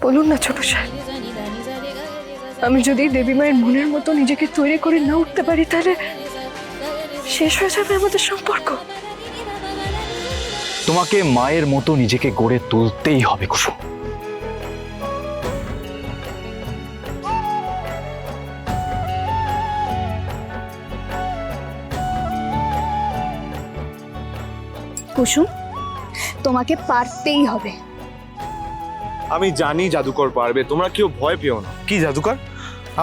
বলুন না ছোট সাহেব, আমি যদি দেবী মায়ের মনের মতো নিজেকে তৈরি করে না উঠতে পারি তাহলে শেষ হয়ে যাবে আমাদের সম্পর্ক। তোমাকে মায়ের মতো নিজেকে গড়ে তুলতেই হবে কুসুম। কুসুম, তোমাকে পারতেই হবে। আমি জানি জাদুকর পারবে, তোমরা কেউ ভয় পেও না। কি জাদুকর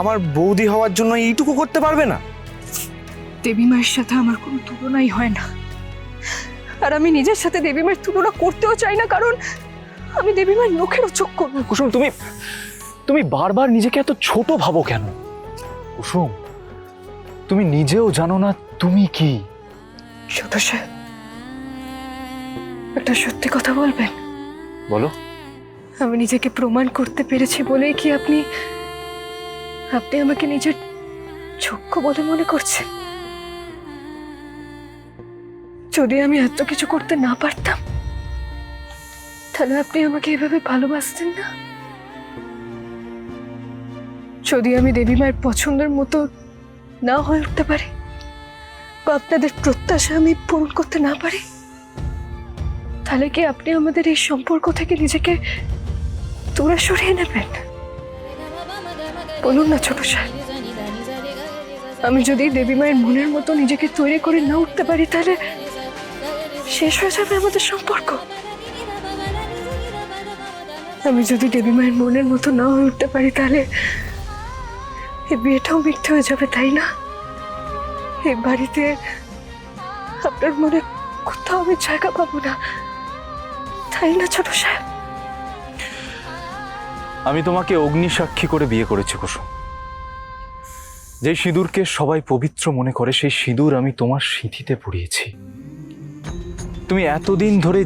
আমার বৌদি হওয়ার জন্য এইটুকু করতে পারবে না? দেবী মায়ের সাথে আমার কোনো তুলনাই হয় না, আর আমি নিজের সাথে দেবী মায়ের তুলনা করতেও চাই না, কারণ আমি দেবী মায়ের নখেরও চোখ করবো। কুসুম, তুমি বারবার নিজেকে এত ছোট ভাবো কেন? কুসুম, তুমি নিজেও জানো না তুমি কি। ছোট সাহেব, একটা সত্যি কথা বলবেন? বলো। আমি নিজেকে প্রমাণ করতে পেরেছি বলেই কি আপনি আমাকে নিজের যোগ্য বলে মনে করছেন? যদি আমি এত কিছু করতে না পারতাম তাহলে আপনি আমাকে এভাবে ভালোবাসতেন না। যদি আমি দেবী মায়ের পছন্দের মতো না হয়ে উঠতে পারি বা আপনাদের প্রত্যাশা আমি পূরণ করতে না পারি, তাহলে কি আপনি আমাদের এই সম্পর্ক থেকে নিজেকে দূরে সরিয়ে নেবেন? বলুন না ছোট সাহেব, আমি যদি দেবী মায়ের মনের মতো নিজেকে তৈরি করে না উঠতে পারি তাহলে শেষ হয়ে যাবে আমাদের সম্পর্ক। আমি যদি দেবী মায়ের মনের মতো না হয়ে উঠতে পারি তাহলে এই বিয়েটাও মিথ্যে হয়ে যাবে, তাই না? এই বাড়িতে আপনার মনে কোথাও আমি জায়গা পাবো না, তাই না ছোট সাহেব? আমি তোমাকে অগ্নিসাক্ষী করে বিয়ে করেছি কুসুম। যে সিঁদুরকে সবাই পবিত্র মনে করে সেই সিঁদুর আমি তোমার সিঁথিতে পরিয়েছি। তুমি এতদিন ধরে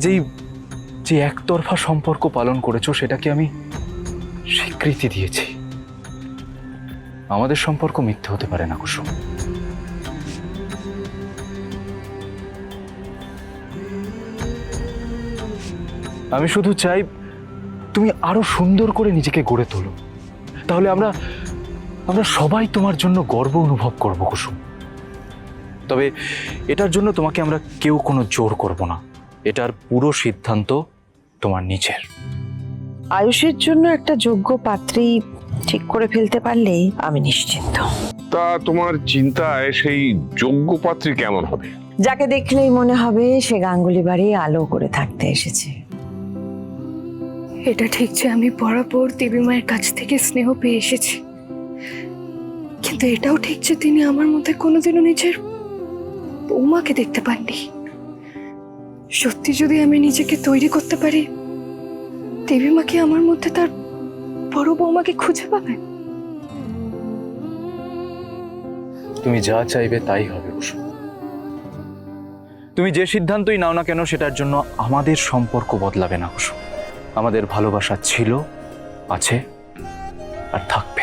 যে একতরফা সম্পর্ক পালন করেছো সেটাকে আমি স্বীকৃতি দিয়েছি। আমাদের সম্পর্ক মিথ্যে হতে পারে না কুসুম। আমি শুধু চাই তুমি আরো সুন্দর করে নিজেকে গড়ে তোলো, তাহলে আমরা সবাই তোমার জন্য গর্ব অনুভব করব কুসুম। তবে এটার জন্য তোমাকে আমরা কেউ কোনো জোর করব না, এটার পুরো সিদ্ধান্ত তোমার নিজের। আয়ুষের জন্য একটা যোগ্য পাত্রী ঠিক করে ফেলতে পারলেই আমি নিশ্চিন্ত। তা তোমার চিন্তায় সেই যোগ্য পাত্রী কেমন হবে? যাকে দেখলেই মনে হবে সে গাঙ্গুলি বাড়ি আলো করে থাকতে এসেছে। এটা ঠিক যে আমি বরাবর দেবী মায়ের কাছ থেকে স্নেহ পেয়ে এসেছি, কিন্তু এটাও ঠিক যে তিনি আমার মধ্যে কোনোদিনও নিজের বৌমাকে দেখতে পাননি। সত্যি যদি আমি নিজেকে তৈরি করতে পারি, দেবী মা কি আমার মধ্যে তার বড় বৌমাকে খুঁজে পাবে? তুমি যা চাইবে তাই হবে কুসুম। তুমি যে সিদ্ধান্তই নাও না কেন সেটার জন্য আমাদের সম্পর্ক বদলাবে না কুসুম। আমাদের ভালোবাসা ছিল, আছে আর থাকবে।